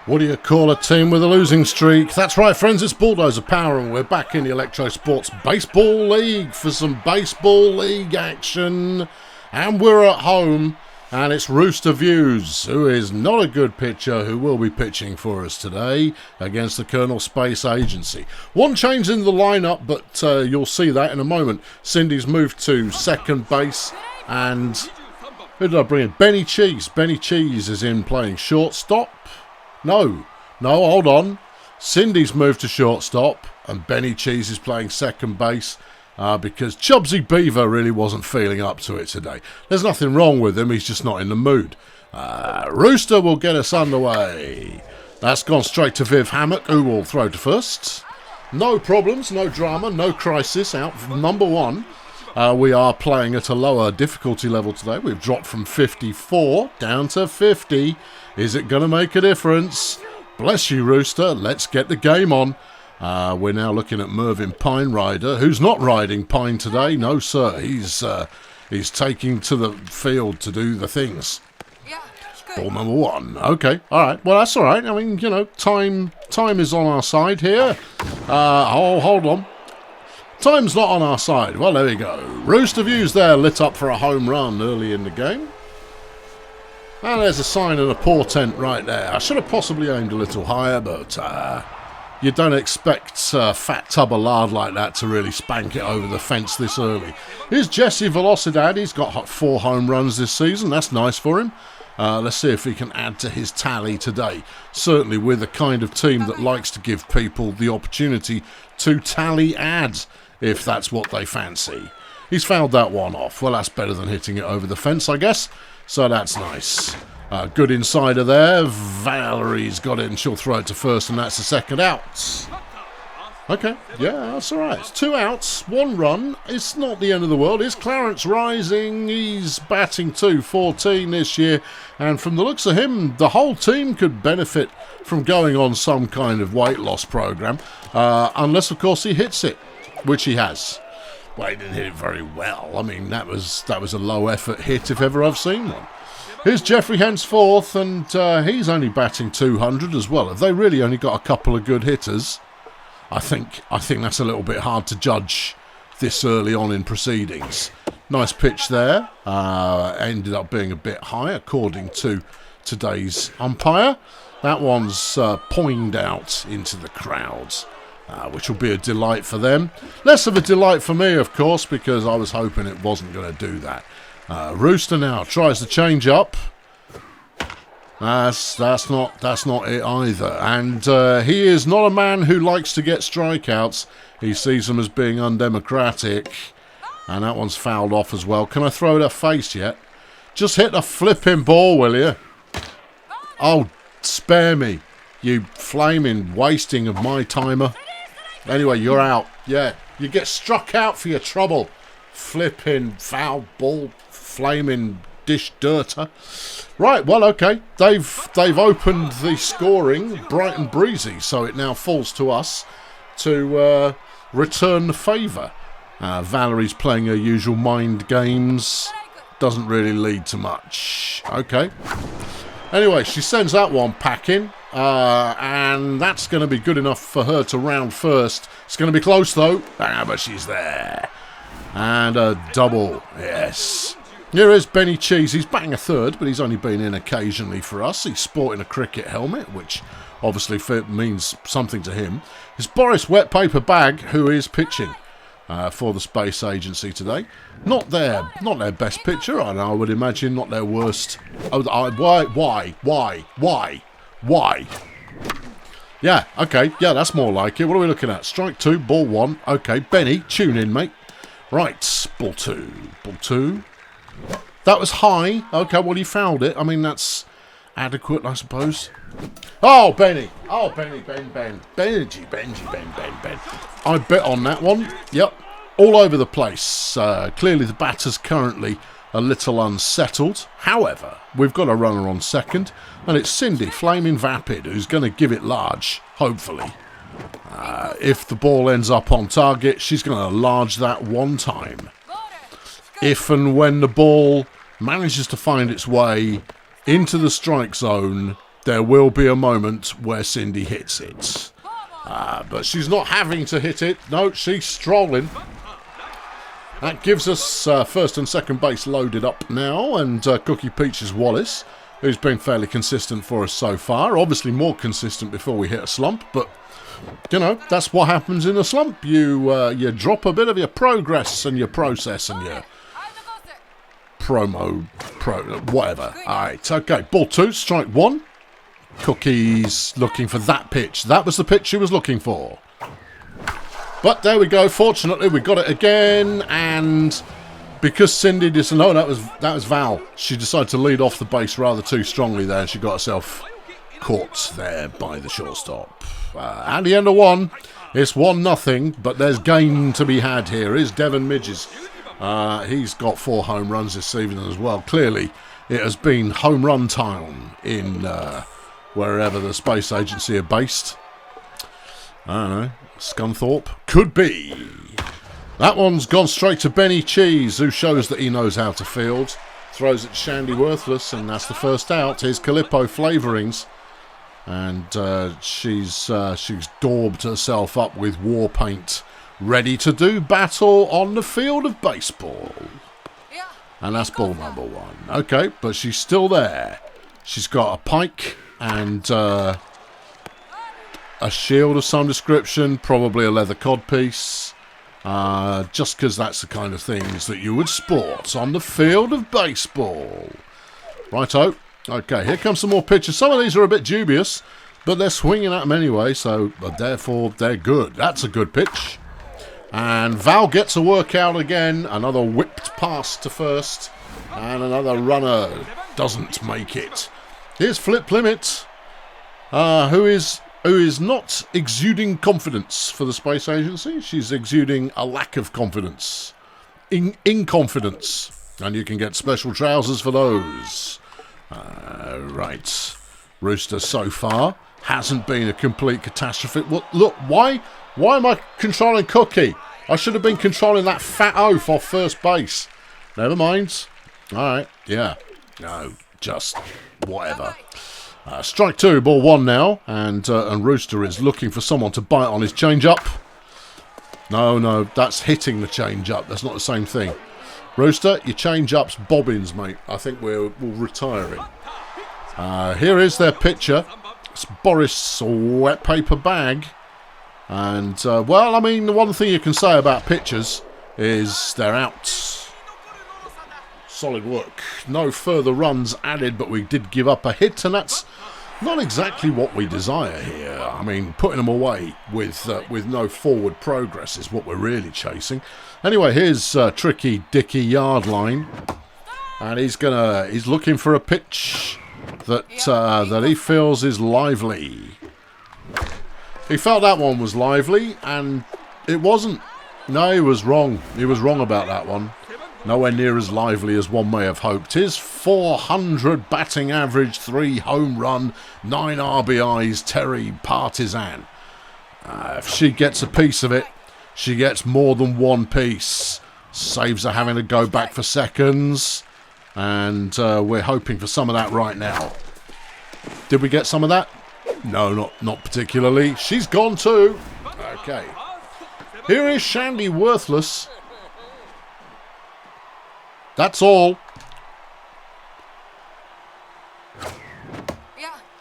What do you call a team with a losing streak? That's right, friends, it's Bulldozer Power, and we're back in the Electrosports Baseball League for some Baseball League action. And we're at home, and it's Rooster Views, who is not a good pitcher, who will be pitching for us today against the Colonel Space Agency. One change in the lineup, but you'll see that in a moment. Cindy's moved to second base, and who did I bring in? Benny Cheese. Benny Cheese is in playing shortstop. No, hold on. Cindy's moved to shortstop, and Benny Cheese is playing second base because Chubsy Beaver really wasn't feeling up to it today. There's nothing wrong with him, he's just not in the mood. Rooster will get us underway. That's gone straight to Viv Hammock, who will throw to first. No problems, no drama, no crisis. Out from number one. We are playing at a lower difficulty level today. We've dropped from 54 down to 50. Is it going to make a difference? Bless you, Rooster. Let's get the game on. We're now looking at Mervyn Pine Rider, who's not riding Pine today. No, sir. He's taking to the field to do the things. Ball number one. Okay, all right. Well, that's all right. I mean, you know, time is on our side here. Hold on. Time's not on our side. Well, there we go. Rooster Views there, lit up for a home run early in the game. And there's a sign and a portent right there. I should have possibly aimed a little higher, but you don't expect a fat tub of lard like that to really spank it over the fence this early. Here's Jesse Velocidad. He's got 4 home runs this season. That's nice for him. Let's see if he can add to his tally today. Certainly with the kind of team that likes to give people the opportunity to tally ads, if that's what they fancy. He's fouled that one off. Well, that's better than hitting it over the fence, I guess. So that's nice. Good insider there. Valerie's got it and she'll throw it to first, and that's the second out. Okay, yeah, that's all right. It's 2 outs, 1 run. It's not the end of the world. Is Clarence rising? He's batting .214 this year. And from the looks of him, the whole team could benefit from going on some kind of weight loss program. Unless, of course, he hits it, which he has. Well, he didn't hit it very well. I mean, that was a low-effort hit if ever I've seen one. Here's Jeffrey henceforth, and he's only batting .200 as well. Have they really only got a couple of good hitters? I think that's a little bit hard to judge this early on in proceedings. Nice pitch there. Ended up being a bit high, according to today's umpire. That one's poinged out into the crowds. Which will be a delight for them. Less of a delight for me, of course, because I was hoping it wasn't going to do that. Rooster now tries to change up. That's not it either. And he is not a man who likes to get strikeouts. He sees them as being undemocratic. And that one's fouled off as well. Can I throw it at face yet? Just hit the flipping ball, will you? Oh, spare me, you flaming wasting of my timer. Anyway, you're out. Yeah, you get struck out for your trouble. Flipping foul ball, flaming dish dirter. Right, well, okay. They've opened the scoring bright and breezy, so it now falls to us to return the favour. Valerie's playing her usual mind games. Doesn't really lead to much. Okay. Anyway, she sends that one packing. And that's going to be good enough for her to round first. It's going to be close, though. But she's there. And a double. Yes. Here is Benny Cheese. He's batting a third, but he's only been in occasionally for us. He's sporting a cricket helmet, which obviously means something to him. It's Boris Wet Paper Bag, who is pitching for the Space Agency today. Not their best pitcher, and I would imagine not their worst. Oh, why? Yeah, okay. Yeah, that's more like it. What are we looking at? Strike 2, ball 1. Okay, Benny, tune in, mate. Right, ball 2. Ball 2. That was high. Okay, well, he fouled it. I mean, that's adequate, I suppose. Oh, Benny. Oh, Benny, Ben. Benji, Ben. I bet on that one. Yep. All over the place. Clearly, the batter's currently a little unsettled. However, we've got a runner on second, and it's Cindy, flaming vapid, who's going to give it large, hopefully. If the ball ends up on target, she's going to large that one time. If and when the ball manages to find its way into the strike zone, there will be a moment where Cindy hits it. But she's not having to hit it. No, she's strolling. That gives us first and second base loaded up now, and Cookie Peaches Wallace, who's been fairly consistent for us so far. Obviously more consistent before we hit a slump, but, you know, that's what happens in a slump. You drop a bit of your progress and your process and your whatever. Alright, okay, ball 2, strike 1. Cookie's looking for that pitch. That was the pitch she was looking for. But there we go. Fortunately, we got it again, and because Cindy decided, no, that was Val. She decided to lead off the base rather too strongly there, and she got herself caught there by the shortstop. At the end of 1, it's 1-0, but there's gain to be had here. Here's Devon Midges. He's got 4 home runs this evening as well. Clearly, it has been home run town in wherever the space agency are based. I don't know. Scunthorpe? Could be. That one's gone straight to Benny Cheese, who shows that he knows how to field. Throws it to Shandy Worthless, and that's the first out. Here's Calippo Flavourings. And she's daubed herself up with war paint, ready to do battle on the field of baseball. And that's ball number 1. Okay, but she's still there. She's got a pike and a shield of some description, probably a leather codpiece, just because that's the kind of things that you would sport on the field of baseball. Righto. Okay, here comes some more pitches. Some of these are a bit dubious, but they're swinging at them anyway, so therefore they're good. That's a good pitch. And Val gets a workout again. Another whipped pass to first, and another runner doesn't make it. Here's Flip Limit, who is not exuding confidence for the space agency. She's exuding a lack of confidence. Inconfidence. And you can get special trousers for those. Right. Rooster so far hasn't been a complete catastrophe. Well, look, why am I controlling Cookie? I should have been controlling that fat oaf off first base. Never mind. Alright, yeah. No, just whatever. Strike 2, ball 1 now, and Rooster is looking for someone to bite on his change-up. No, that's hitting the change-up. That's not the same thing. Rooster, your change-up's bobbins, mate. I think we'll retire it. Here is their pitcher. It's Boris Wet Paper Bag. And, well, I mean, the one thing you can say about pitchers is they're out. Solid work. No further runs added, but we did give up a hit, and that's not exactly what we desire here. I mean, putting them away with no forward progress is what we're really chasing. Anyway, here's Tricky Dicky Yardline, and he's looking for a pitch that he feels is lively. He felt that one was lively, and it wasn't. No, he was wrong. He was wrong about that one. Nowhere near as lively as one may have hoped. His 400 batting average, 3 home run, 9 RBIs, Terry Partisan. If she gets a piece of it, she gets more than one piece. Saves her having to go back for seconds. And we're hoping for some of that right now. Did we get some of that? No, not particularly. She's gone too. Okay. Here is Shandy Worthless. That's all.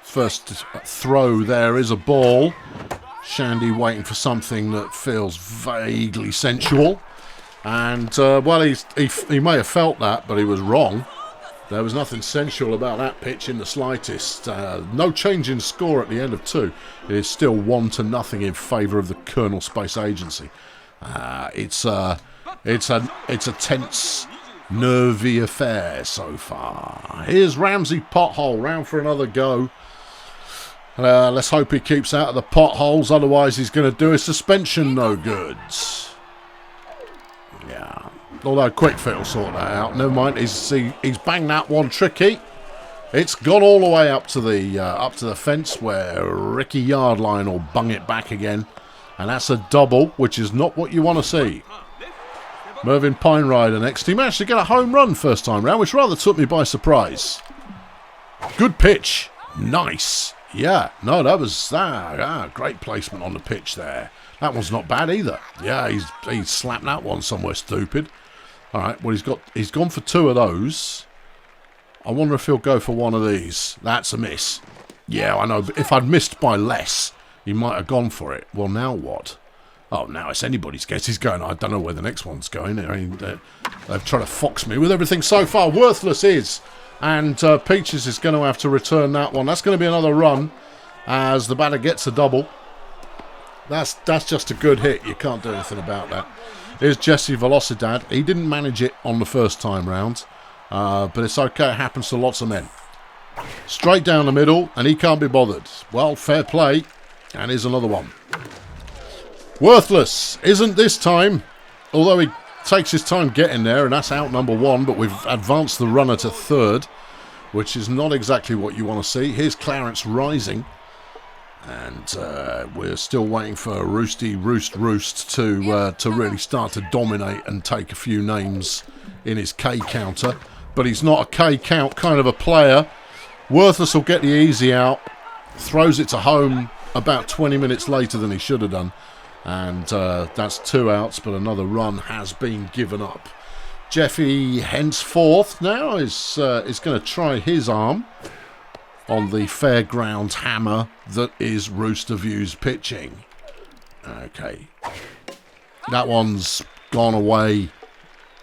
First throw there is a ball. Shandy waiting for something that feels vaguely sensual. And, well, he may have felt that, but he was wrong. There was nothing sensual about that pitch in the slightest. No change in score at the end of 2. It is still 1-0 in favour of the Colonel Space Agency. It's a tense, nervy affair so far. Here's Ramsey Pothole, round for another go. Let's hope he keeps out of the potholes, otherwise he's going to do his suspension no goods. Yeah, although Quick Fit will sort that out. Never mind, he's banged that one tricky. It's gone all the way up to the fence where Ricky Yardline will bung it back again, and that's a double, which is not what you want to see. Mervyn Pine Rider next. He managed to get a home run first time round, which rather took me by surprise. Good pitch. Nice. Yeah, no, that was great placement on the pitch there. That one's not bad either. Yeah, he's slapped that one somewhere stupid. All right, well, he's gone for 2 of those. I wonder if he'll go for one of these. That's a miss. Yeah, I know, but if I'd missed by less, he might have gone for it. Well, now what? Oh, now it's anybody's guess. He's going, I don't know where the next one's going. I mean, they've tried to fox me with everything so far. Worthless is. And Peaches is going to have to return that one. That's going to be another run as the batter gets a double. That's just a good hit. You can't do anything about that. Here's Jesse Velocidad. He didn't manage it on the first time round. But it's okay. It happens to lots of men. Straight down the middle, and he can't be bothered. Well, fair play. And here's another one. Worthless isn't this time, although he takes his time getting there, and that's out number 1, but we've advanced the runner to 3rd, which is not exactly what you want to see. Here's Clarence rising, and we're still waiting for Roosty Roost to really start to dominate and take a few names in his K counter, but he's not a K count kind of a player. Worthless will get the easy out, throws it to home about 20 minutes later than he should have done. And that's 2 outs, but another run has been given up. Jeffy, henceforth, now is going to try his arm on the fairgrounds hammer that is Rooster View's pitching. Okay. That one's gone away.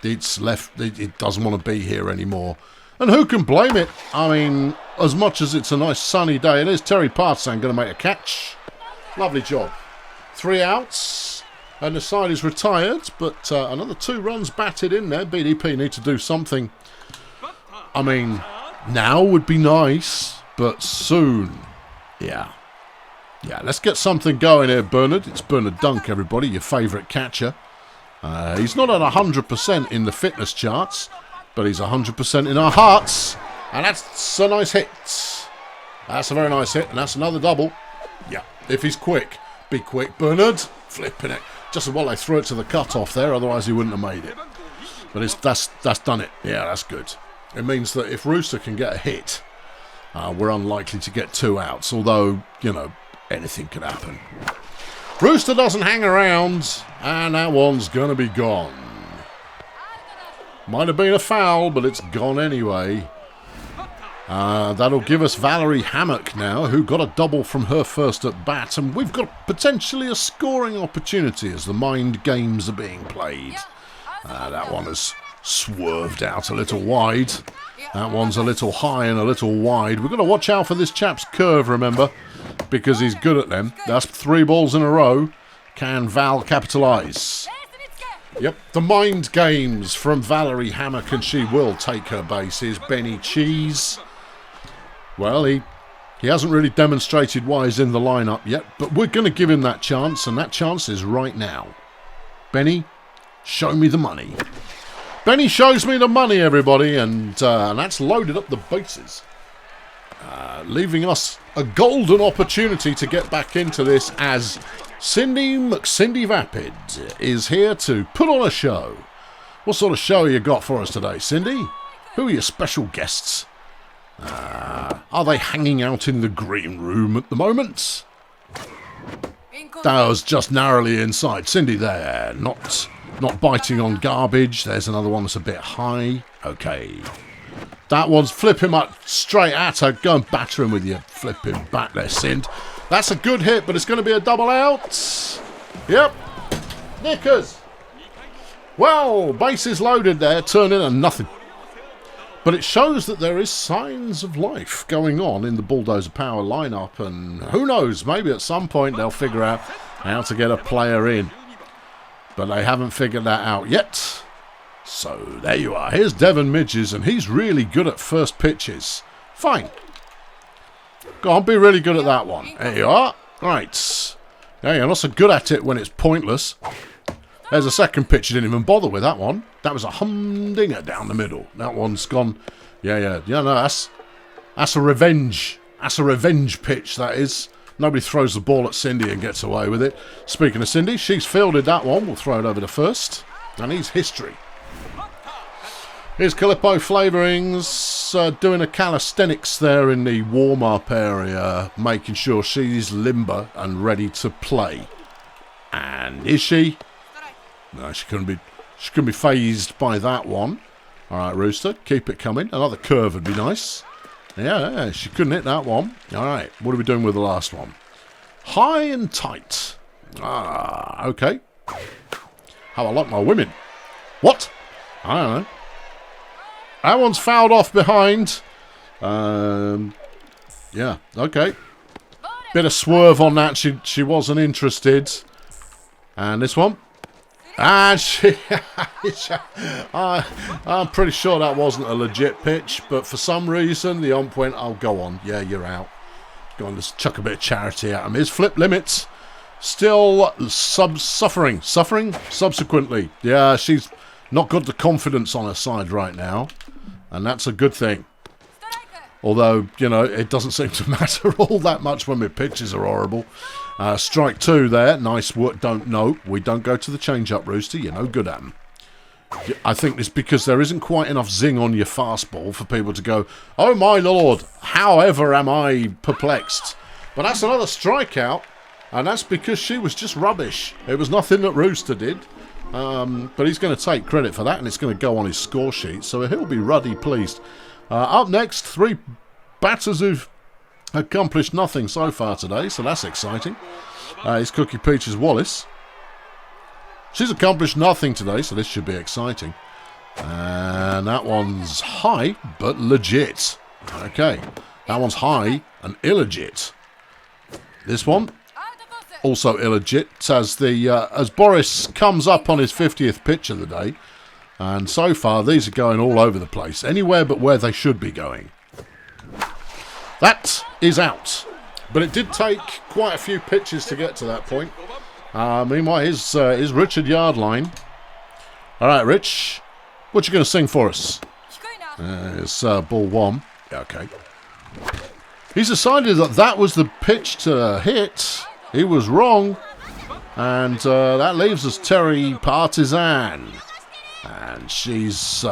It's left. It doesn't want to be here anymore. And who can blame it? I mean, as much as it's a nice sunny day, and there's Terry Partsan going to make a catch. Lovely job. 3 outs, and the side is retired, but another 2 runs batted in there. BDP need to do something. I mean, now would be nice, but soon. Yeah, let's get something going here, Bernard. It's Bernard Dunk, everybody, your favourite catcher. He's not at 100% in the fitness charts, but he's 100% in our hearts, and that's a nice hit. That's a very nice hit, and that's another double. Yeah, if he's quick. Be quick, Bernard. Flipping it. Just as well they threw it to the cut-off there, otherwise he wouldn't have made it. But that's done it. Yeah, that's good. It means that if Rooster can get a hit, we're unlikely to get 2 outs, although, you know, anything could happen. Rooster doesn't hang around, and that one's going to be gone. Might have been a foul, but it's gone anyway. That'll give us Valerie Hammock now, who got a double from her first at bat, and we've got potentially a scoring opportunity as the mind games are being played. That one has swerved out a little wide. That one's a little high and a little wide. We've got to watch out for this chap's curve, remember, because he's good at them. That's 3 balls in a row. Can Val capitalise? Yep, the mind games from Valerie Hammock, and she will take her base. Here's Benny Cheese. Well, he hasn't really demonstrated why he's in the lineup yet, but we're going to give him that chance, and that chance is right now. Benny, show me the money. Benny shows me the money, everybody, and that's loaded up the bases. Leaving us a golden opportunity to get back into this as Cindy McCindy Vapid is here to put on a show. What sort of show you got for us today, Cindy? Who are your special guests? Are they hanging out in the green room at the moment? That was just narrowly inside. Cindy there, not biting on garbage. There's another one that's a bit high. Okay. That one's flipping up straight at her. Go and batter him with your flipping bat there, Cindy. That's a good hit, but it's going to be a double out. Yep. Knickers. Well, bases loaded there. Turn in and nothing. But it shows that there is signs of life going on in the Bulldozer Power lineup, and who knows, maybe at some point they'll figure out how to get a player in. But they haven't figured that out yet. So there you are. Here's Devon Midges, and he's really good at first pitches. Fine. Go on, be really good at that one. There you are. Right. Yeah, you're not so good at it when it's pointless. There's a second pitch. You didn't even bother with that one. That was a humdinger down the middle. That one's gone. Yeah, no, that's a revenge. That's a revenge pitch, that is. Nobody throws the ball at Cindy and gets away with it. Speaking of Cindy, she's fielded that one. We'll throw it over to first. And he's history. Here's Calippo Flavourings doing a calisthenics there in the warm-up area, making sure she's limber and ready to play. And is she? No, she couldn't be phased by that one. All right, Rooster, keep it coming. Another curve would be nice. Yeah, she couldn't hit that one. All right, what are we doing with the last one? High and tight. Ah, okay. How I like my women. What? I don't know. That one's fouled off behind. Yeah, okay. Bit of swerve on that. She wasn't interested. And this one. And I'm pretty sure that wasn't a legit pitch, but for some reason the ump went, oh, go on. Yeah, you're out. Go on, just chuck a bit of charity at him. His flip limits. Still suffering subsequently. Yeah, she's not got the confidence on her side right now. And that's a good thing. Although, you know, it doesn't seem to matter all that much when my pitches are horrible. Strike 2 there. Nice work. We don't go to the change-up, Rooster. You're no good at them. I think it's because there isn't quite enough zing on your fastball for people to go, oh my lord, however am I perplexed. But that's another strikeout, and that's because she was just rubbish. It was nothing that Rooster did. But he's going to take credit for that, and it's going to go on his score sheet, so he'll be ruddy pleased. Up next, 3 batters who've accomplished nothing so far today, so that's exciting. It's Cookie Peaches Wallace. She's accomplished nothing today, so this should be exciting. And that one's high, but legit. Okay, that one's high and illegit. This one, also illegit, as Boris comes up on his 50th pitch of the day. And so far, these are going all over the place. Anywhere but where they should be going. That is out. But it did take quite a few pitches to get to that point. Meanwhile, here's Richard Yardline. All right, Rich. What you going to sing for us? It's ball 1. Yeah, okay. He's decided that was the pitch to hit. He was wrong. And that leaves us Terry Partisan. And she's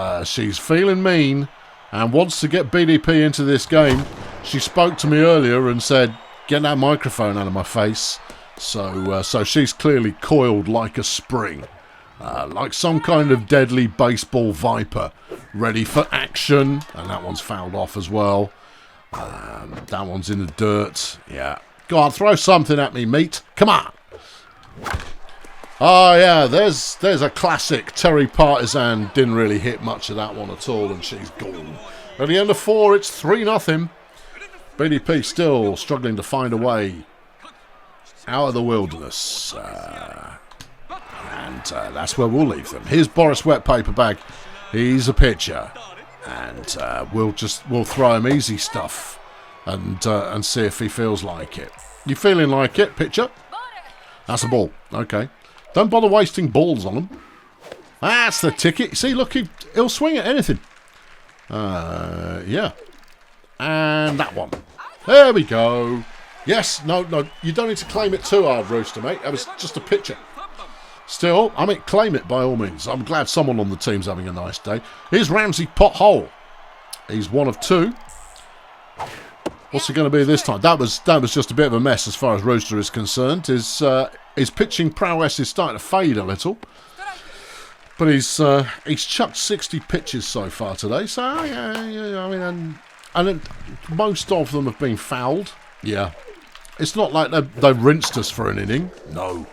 feeling mean and wants to get BDP into this game. She spoke to me earlier and said, get that microphone out of my face. So she's clearly coiled like a spring. Like some kind of deadly baseball viper. Ready for action. And that one's fouled off as well. That one's in the dirt. Yeah. Go on, throw something at me, mate. Come on. Oh, yeah, there's a classic. Terry Partisan didn't really hit much of that one at all, and she's gone. At the end of 4, it's 3-0. BDP still struggling to find a way out of the wilderness. And that's where we'll leave them. Here's Boris Wet Paper Bag. He's a pitcher. And we'll throw him easy stuff and see if he feels like it. You feeling like it, pitcher? That's a ball. Okay. Don't bother wasting balls on him. That's the ticket. See, look, he'll swing at anything. Yeah. And that one. There we go. Yes, no, you don't need to claim it too hard, Rooster, mate. That was just a picture. Still, I mean, claim it by all means. I'm glad someone on the team's having a nice day. Here's Ramsey Pothole. He's 1 of 2. What's it going to be this time? That was just a bit of a mess as far as Rooster is concerned. His pitching prowess is starting to fade a little. But he's chucked 60 pitches so far today. So, yeah, I mean, and most of them have been fouled. Yeah. It's not like they've rinsed us for an inning. No,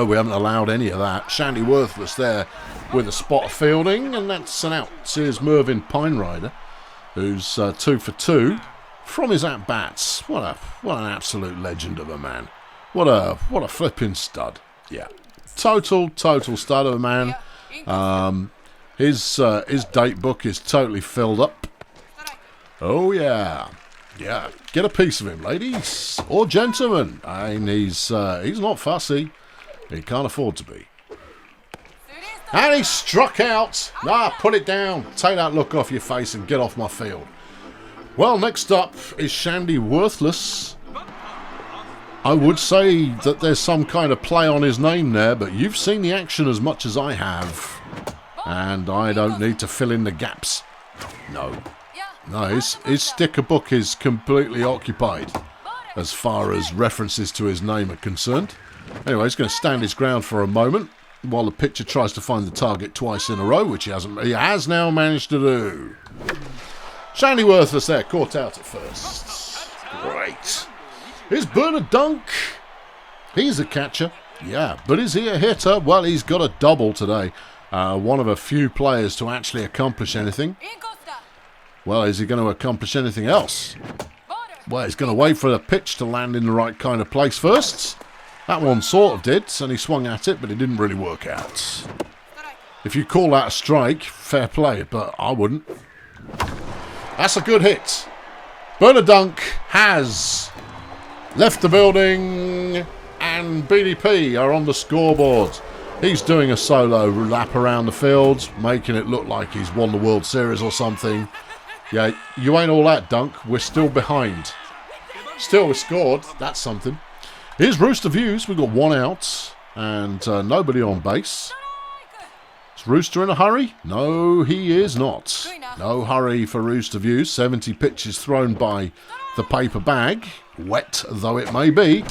we haven't allowed any of that. Shandy Worthless there with a spot of fielding, and that's an out. Here's Mervyn Pinerider, who's 2 for 2 from his at-bats. What an absolute legend of a man. What a flipping stud. Yeah. Total stud of a man. His date book is totally filled up. Oh, yeah. Yeah. Get a piece of him, ladies. Or gentlemen. I mean, he's not fussy. He can't afford to be. And he struck out. Put it down. Take that look off your face and get off my field. Well, next up is Shandy Worthless. I would say that there's some kind of play on his name there, but you've seen the action as much as I have. And I don't need to fill in the gaps. No. No, his sticker book is completely occupied as far as references to his name are concerned. Anyway, he's going to stand his ground for a moment while the pitcher tries to find the target twice in a row, which he has now managed to do. Shandy Worthless there, caught out at first. Great. Here's Bernard Dunk. He's a catcher. Yeah, but is he a hitter? Well, he's got a double today. One of a few players to actually accomplish anything. Well, is he going to accomplish anything else? Well, he's going to wait for the pitch to land in the right kind of place first. That one sort of did, and he swung at it, but it didn't really work out. If you call that a strike, fair play, but I wouldn't. That's a good hit. Bernard Dunk has left the building, and BDP are on the scoreboard. He's doing a solo lap around the field, making it look like he's won the World Series or something. Yeah, you ain't all that, Dunk. We're still behind. Still, we scored. That's something. Here's Rooster Views. We've got one out and nobody on base. Is Rooster in a hurry? No, he is not. No hurry for Rooster Views. 70 pitches thrown by the paper bag, wet though it may be.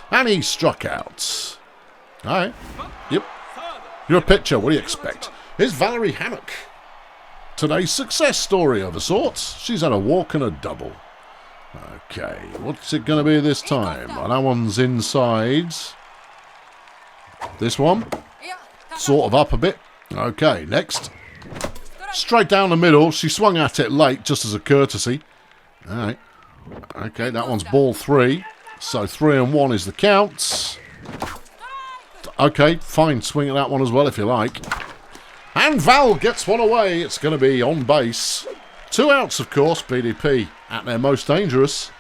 And he struck out. All right. Yep. You're a pitcher. What do you expect? Here's Valerie Hammock. Today's success story of a sort. She's had a walk and a double. Okay, what's it going to be this time? Well, that one's inside. This one, sort of up a bit. Okay, next. Straight down the middle. She swung at it late, just as a courtesy. All right. Okay, that one's ball 3. So 3-1 is the count. Okay, fine. Swing at that one as well if you like. And Val gets one away. It's going to be on base. 2 outs, of course. BDP at their most dangerous.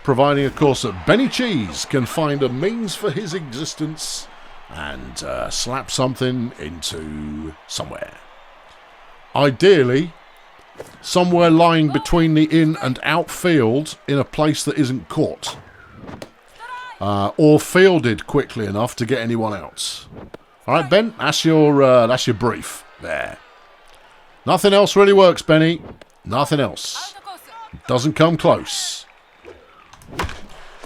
Providing, of course, that Benny Cheese can find a means for his existence and slap something into somewhere. Ideally, somewhere lying between the in and outfield in a place that isn't caught. Or fielded quickly enough to get anyone else. All right, Ben, that's your brief there. Nothing else really works, Benny. Nothing else. Doesn't come close.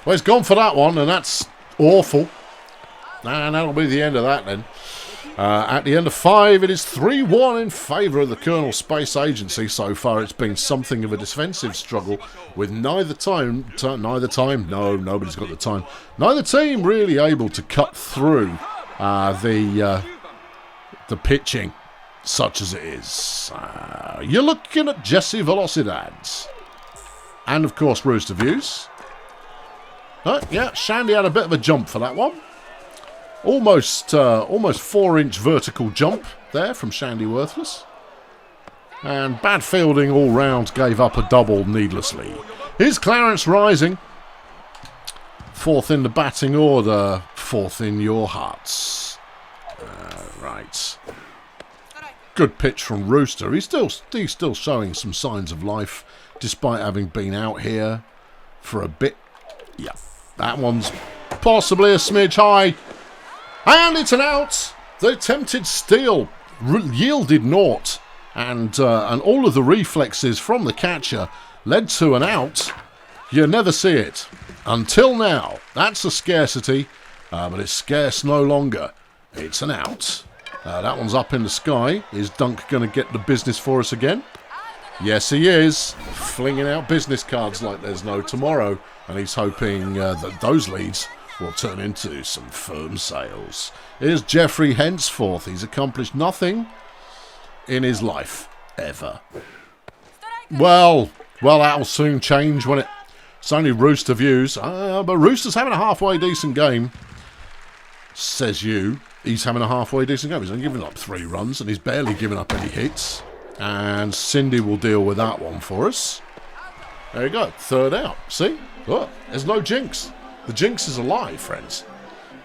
Well, he's gone for that one, and that's awful. And that'll be the end of that then. At the end of 5, it is 3-1 in favour of the Kearney Space Agency. So far, it's been something of a defensive struggle with neither team, no, nobody's got the time. Neither team really able to cut through the pitching, such as it is. You're looking at Jesse Velocidad. And, of course, Rooster Views. Yeah, Shandy had a bit of a jump for that one. Almost 4-inch vertical jump there from Shandy Worthless. And bad fielding all round, gave up a double needlessly. Here's Clarence Rising. 4th in the batting order, 4th in your hearts. Right. Good pitch from Rooster. He's still showing some signs of life, despite having been out here for a bit. Yeah, that one's possibly a smidge high. And it's an out. The attempted steal yielded naught. And all of the reflexes from the catcher led to an out. You never see it. Until now. That's a scarcity. But it's scarce no longer. It's an out. That one's up in the sky. Is Dunk going to get the business for us again? Yes, he is. Flinging out business cards like there's no tomorrow. And he's hoping that those leads will turn into some firm sales. Here's Jeffrey henceforth. He's accomplished nothing in his life. Ever. Well, that'll soon change when it's only Rooster Views. But Rooster's having a halfway decent game. Says you. He's having a halfway decent game. He's only given up 3 runs and he's barely given up any hits. And Cindy will deal with that one for us. There you go. 3rd out. See? Look, there's no jinx. The jinx is a lie, friends.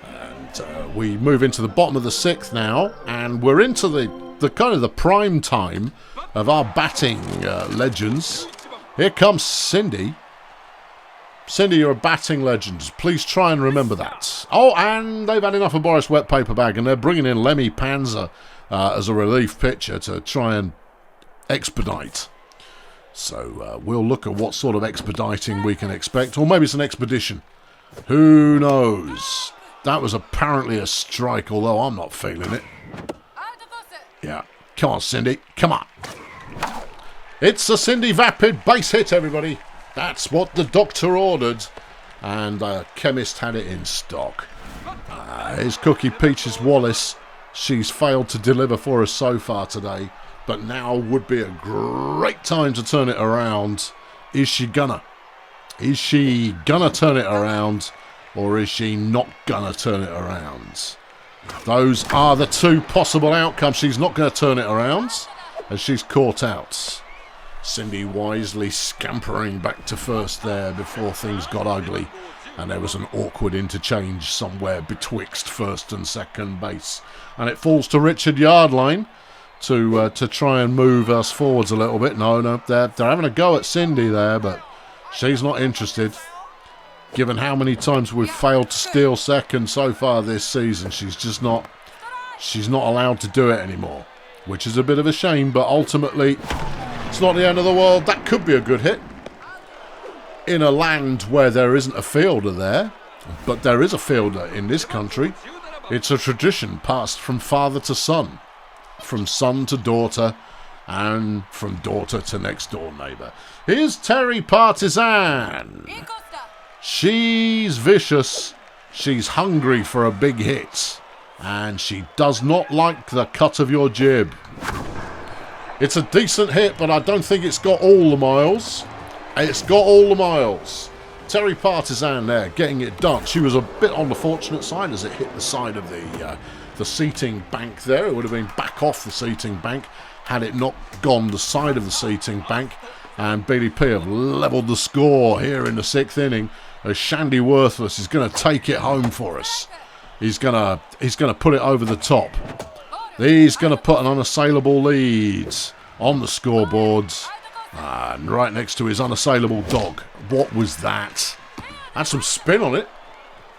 And we move into the bottom of the 6th now. And we're into the kind of the prime time of our batting legends. Here comes Cindy. Cindy, you're a batting legend. Please try and remember that. Oh, and they've had enough of Boris Wet Paper Bag, and they're bringing in Lemmy Panzer. as a relief pitcher to try and expedite. So we'll look at what sort of expediting we can expect, or maybe it's an expedition. Who knows? That was apparently a strike, although I'm not feeling it. Yeah, come on, Cindy, come on. It's a Cindy Vapid base hit, everybody. That's what the doctor ordered, and the chemist had it in stock. Here's Cookie Peaches Wallace. She's failed to deliver for us so far today, but now would be a great time to turn it around. Is she gonna? Is she gonna turn it around, or is she not gonna turn it around? Those are the two possible outcomes. She's not going to turn it around, and she's caught out. Cindy wisely scampering back to first there before things got ugly, and there was an awkward interchange somewhere betwixt first and second base, and it falls to Richard Yardline to try and move us forwards a little bit. No, they're having a go at Cindy there, but she's not interested. Given how many times we've failed to steal second so far this season, she's not allowed to do it anymore, which is a bit of a shame, but ultimately it's not the end of the world. That could be a good hit in a land where there isn't a fielder there, but there is a fielder in this country. It's a tradition passed from father to son, from son to daughter, and from daughter to next door neighbour. Here's Terry Partisan. She's vicious, she's hungry for a big hit, and she does not like the cut of your jib. It's a decent hit, but I don't think it's got all the miles. It's got all the miles. Terry Partisan there, getting it done. She was a bit on the fortunate side as it hit the side of the seating bank there. It would have been back off the seating bank had it not gone the side of the seating bank. And BDP have levelled the score here in the 6th inning. As Shandy Worthless is going to take it home for us. He's going to put it over the top. He's going to put an unassailable lead on the scoreboard, and right next to his unassailable dog. What was that? Had some spin on it.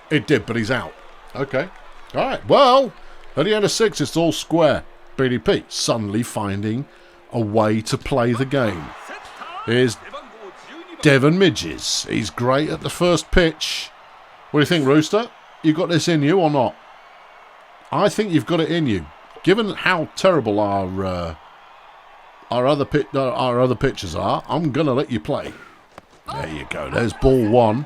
It did, but he's out. Okay. All right. Well, at the end of 6, it's all square. BDP suddenly finding a way to play the game. Here's Devon Midges. He's great at the first pitch. What do you think, Rooster? You got this in you or not? I think you've got it in you. Given how terrible our other pitchers are, I'm gonna let you play. There you go. There's ball 1.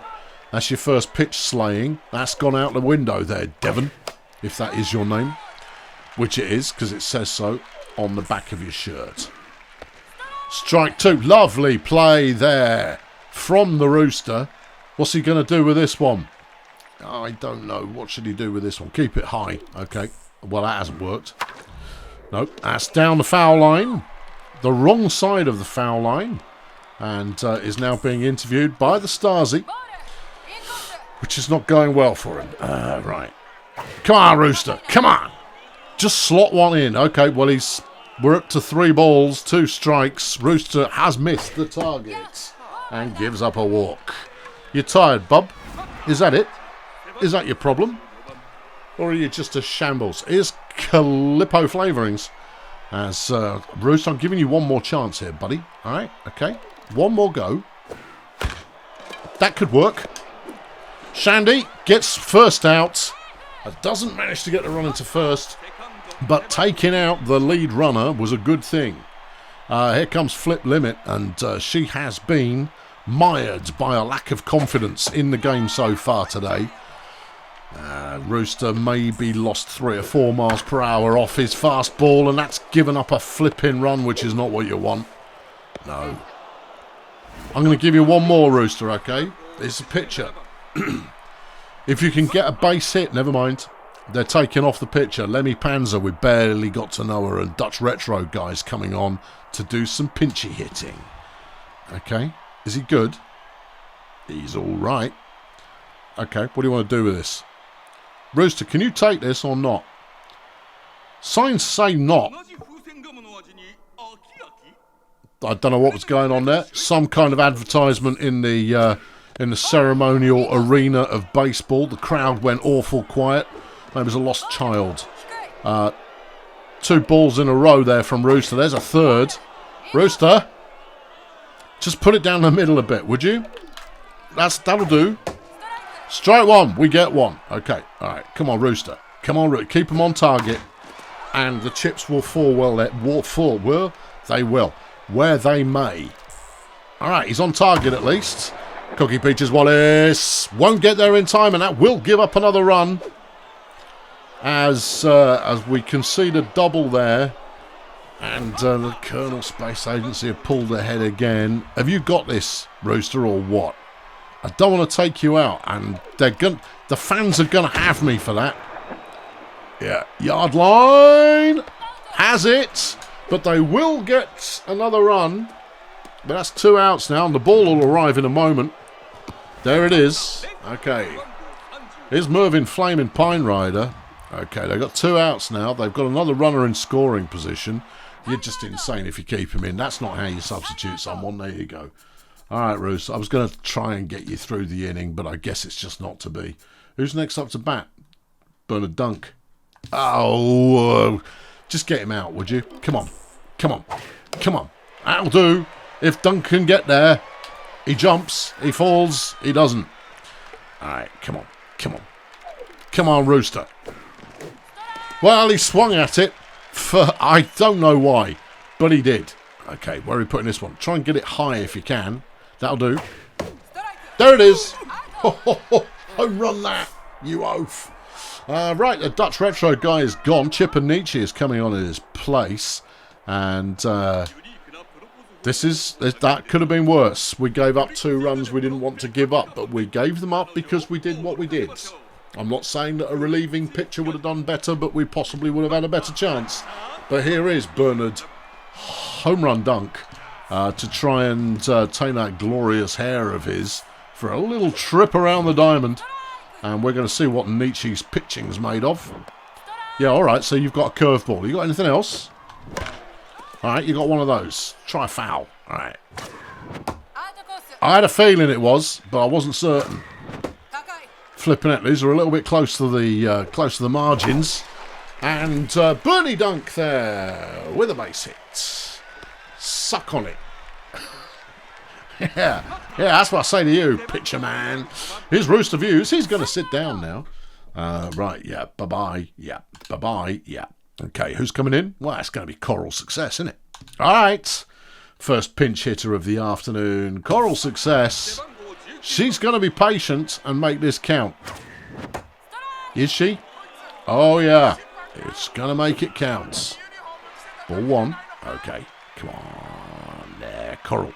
That's your first pitch slaying. That's gone out the window there, Devon, if that is your name, which it is because it says so on the back of your shirt. Strike 2. Lovely play there from the Rooster. What's he going to do with this one? I don't know. What should he do with this one? Keep it high. Okay. Well, that hasn't worked. Nope. That's down the foul line. The wrong side of the foul line. And is now being interviewed by the Stasi, which is not going well for him. Right. Come on, Rooster. Come on. Just slot one in. Okay, well, we're up to 3 balls, 2 strikes. Rooster has missed the target and gives up a walk. You're tired, bub? Is that it? Is that your problem? Or are you just a shambles? Here's Calippo Flavourings. As Rooster, I'm giving you one more chance here, buddy. All right, okay. One more go. That could work. Shandy gets first out. Doesn't manage to get the run into first. But taking out the lead runner was a good thing. Here comes Flip Limit, and she has been mired by a lack of confidence in the game so far today. Rooster maybe lost 3 or 4 miles per hour off his fastball, and that's given up a flipping run, which is not what you want. No. I'm going to give you one more, Rooster, okay? It's a pitcher. If you can get a base hit, never mind. They're taking off the pitcher. Lemmy Panzer, we barely got to know her, and Dutch Retro guys coming on to do some pinchy hitting. Okay. Is he good? He's all right. Okay, what do you want to do with this? Rooster, can you take this or not? Signs say not. I don't know what was going on there. Some kind of advertisement in the ceremonial arena of baseball. The crowd went awful quiet. There was a lost child. 2 balls in a row there from Rooster. There's a third. Rooster, just put it down the middle a bit, would you? That'll do. Strike 1. We get 1. Okay. All right. Come on, Rooster. Come on, Rooster. Keep them on target. And the chips will fall well. They will. Where they may. All right. He's on target at least. Cookie Peaches Wallace won't get there in time, and that will give up another run. As we concede a double there. And the Colonel Space Agency have pulled ahead again. Have you got this, Rooster, or what? I don't want to take you out, and the fans are going to have me for that. Yeah, yard line has it, but they will get another run. But that's 2 outs now, and the ball will arrive in a moment. There it is. Okay. Here's Mervyn Flaming Pine Rider. Okay, they've got 2 outs now. They've got another runner in scoring position. You're just insane if you keep him in. That's not how you substitute someone. There you go. All right, Roos. I was going to try and get you through the inning, but I guess it's just not to be. Who's next up to bat? Bernard Dunk. Oh, just get him out, would you? Come on. Come on. Come on. That'll do. If Dunk can get there, he jumps, he falls, he doesn't. All right, come on. Come on. Come on, Rooster. Well, he swung at it for I don't know why, but he did. Okay, where are we putting this one? Try and get it high if you can. That'll do. There it is. Home run that, you oaf. Right, the Dutch Retro guy is gone. Chipper Nietzsche is coming on in his place. And that could have been worse. We gave up 2 runs we didn't want to give up, but we gave them up because we did what we did. I'm not saying that a relieving pitcher would have done better, but we possibly would have had a better chance. But here is Bernard, home run dunk, to try and take that glorious hair of his for a little trip around the diamond. And we're going to see what Nietzsche's pitching's made of. Yeah, all right, so you've got a curveball. You got anything else? All right, you got one of those. Try a foul. All right. I had a feeling it was, but I wasn't certain. Flipping it, these are a little bit close to the margins. And Bernie Dunk there with a base hit. Suck on it. yeah, that's what I say to you, pitcher man. Here's Rooster Views. He's going to sit down now. Right, yeah, bye-bye. Yeah, bye-bye. Yeah. Okay, who's coming in? Well, it's going to be Coral Success, isn't it? All right. First pinch hitter of the afternoon. Coral Success. She's going to be patient and make this count. Is she? Oh, yeah. It's going to make it count. Ball 1. Okay. Come on. There, Coral.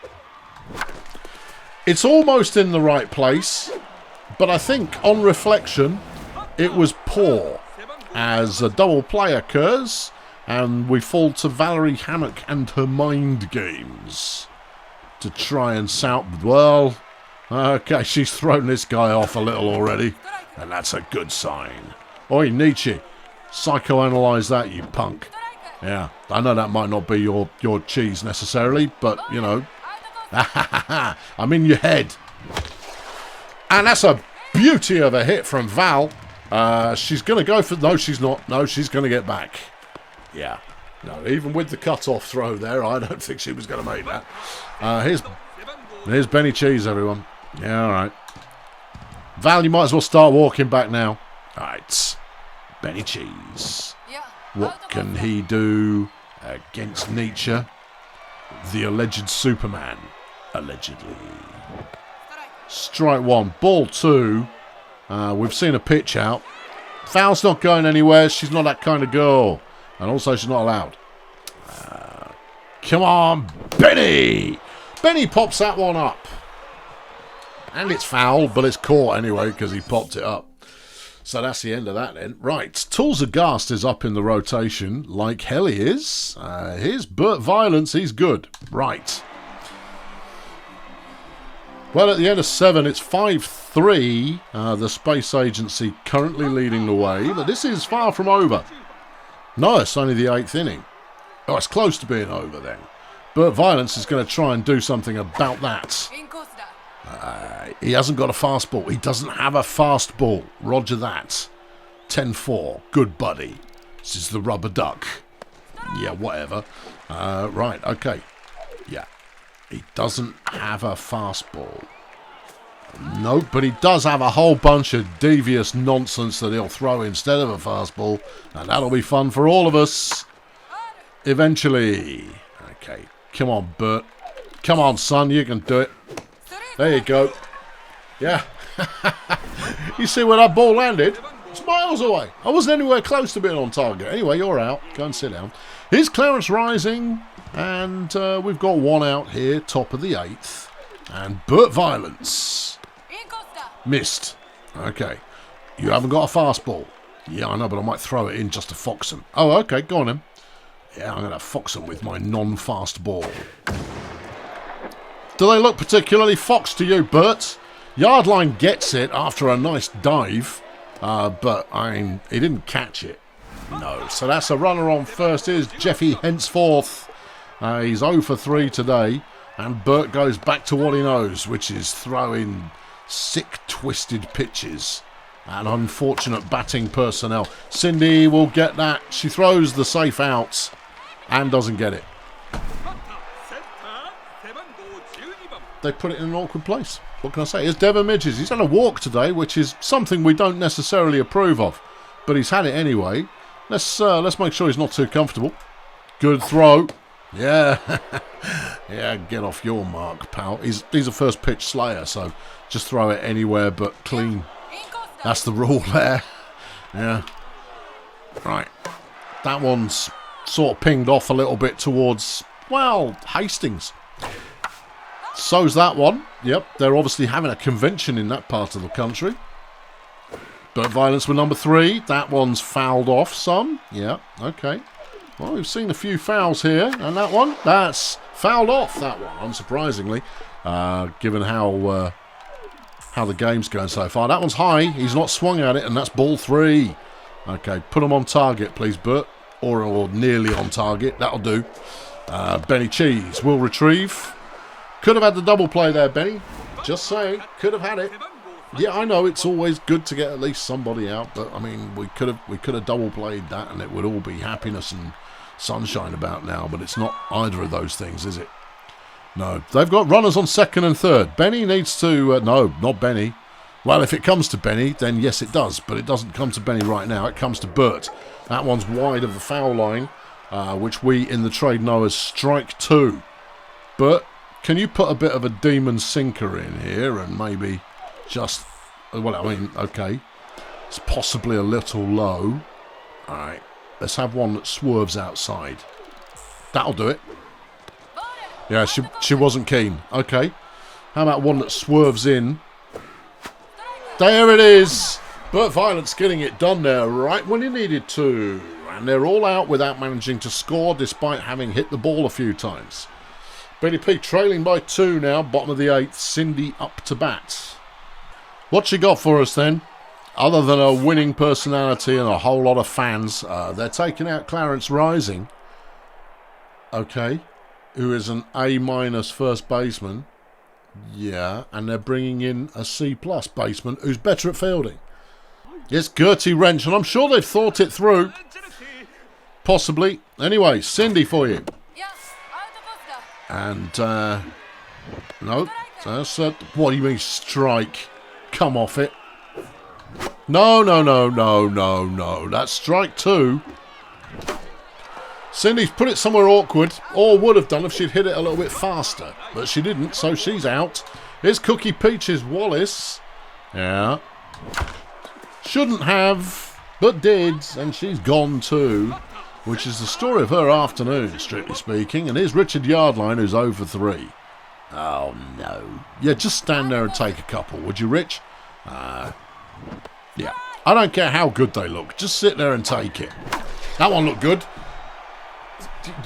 It's almost in the right place, but I think on reflection, it was poor. As a double play occurs, and we fall to Valerie Hammock and her mind games to try and sout. Well, okay, she's thrown this guy off a little already, and that's a good sign. Oi, Nietzsche, psychoanalyze that, you punk. Yeah, I know that might not be your cheese necessarily, but, you know, I'm in your head. And that's a beauty of a hit from Val. She's going to go for... No, she's not. No, she's going to get back. Yeah. No, even with the cut-off throw there, I don't think she was going to make that. Here's Benny Cheese, everyone. Yeah, all right. Val, you might as well start walking back now. All right. Benny Cheese. What can he do against Nietzsche? The alleged Superman. Allegedly. Strike 1. Ball 2. We've seen a pitch out. Foul's not going anywhere. She's not that kind of girl. And also she's not allowed. Come on, Benny! Benny pops that one up. And it's foul, but it's caught anyway because he popped it up. So that's the end of that then. Right, Tools Aghast is up in the rotation like hell he is. Here's Burt Violence. He's good. Right. Well, at the end of 7, it's 5-3. The Space Agency currently leading the way, but this is far from over. No, it's only the 8th inning. Oh, it's close to being over then. Burt Violence is going to try and do something about that. He hasn't got a fastball. He doesn't have a fastball. Roger that. 10-4. Good buddy. This is the rubber duck. Yeah, whatever. Right, okay. Yeah. He doesn't have a fastball. Nope, but he does have a whole bunch of devious nonsense that he'll throw instead of a fastball. And that'll be fun for all of us. Eventually. Okay, come on, Bert. Come on, son, you can do it. There you go. Yeah. You see where that ball landed? It's miles away. I wasn't anywhere close to being on target. Anyway, you're out. Go and sit down. Here's Clarence Rising. And we've got one out here, top of the 8th. And Bert Violence. Missed. Okay. You haven't got a fastball. Yeah, I know, but I might throw it in just to fox him. Oh, okay. Go on, then. Yeah, I'm going to fox him with my non-fast ball. Do they look particularly foxed to you, Bert? Yardline gets it after a nice dive. But, I mean, he didn't catch it. No. So that's a runner on first. Here's Jeffy henceforth. He's 0 for 3 today. And Bert goes back to what he knows, which is throwing sick, twisted pitches and unfortunate batting personnel. Cindy will get that. She throws the safe out and doesn't get it. They put it in an awkward place. What can I say? Here's Devon Midges. He's had a walk today, which is something we don't necessarily approve of. But he's had it anyway. Let's make sure he's not too comfortable. Good throw. Yeah. Yeah, get off your mark, pal. He's a first pitch slayer, so just throw it anywhere but clean. That's the rule there. Yeah. Right. That one's sort of pinged off a little bit towards, well, Hastings. So's that one. Yep, they're obviously having a convention in that part of the country. Bert Violence with number 3. That one's fouled off some. Yeah, okay. Well, we've seen a few fouls here. And that one, that's fouled off, that one, unsurprisingly. Given how the game's going so far. That one's high. He's not swung at it, and that's ball 3. Okay, put him on target, please, Bert. Or nearly on target. That'll do. Benny Cheese will retrieve. Could have had the double play there, Benny. Just saying. Could have had it. Yeah, I know it's always good to get at least somebody out, but I mean, we could have double played that, and it would all be happiness and sunshine about now. But it's not either of those things, is it? No, they've got runners on second and third. Benny needs to. No, not Benny. Well, if it comes to Benny, then yes, it does. But it doesn't come to Benny right now. It comes to Bert. That one's wide of the foul line, which we in the trade know as strike 2. Bert, can you put a bit of a demon sinker in here and maybe just, well, I mean, okay, it's possibly a little low. All right, let's have one that swerves outside. That'll do it. Yeah, she wasn't keen. Okay, how about one that swerves in? There it is. Bert Violence getting it done there right when he needed to. And they're all out without managing to score despite having hit the ball a few times. Benny P trailing by 2 now, bottom of the 8th. Cindy up to bat. What she got for us then? Other than a winning personality and a whole lot of fans, they're taking out Clarence Rising. Okay. Who is an A- first baseman. Yeah, and they're bringing in a C+ baseman who's better at fielding. Yes, Gertie Wrench, and I'm sure they've thought it through. Possibly. Anyway, Cindy for you. And, no, that's what do you mean strike? Come off it. No, that's strike 2. Cindy's put it somewhere awkward, or would have done if she'd hit it a little bit faster. But she didn't, so she's out. Here's Cookie Peaches Wallace. Yeah. Shouldn't have, but did, and she's gone too. Which is the story of her afternoon, strictly speaking. And here's Richard Yardline, who's 0 for 3. Oh, no. Yeah, just stand there and take a couple, would you, Rich? Yeah. I don't care how good they look. Just sit there and take it. That one looked good.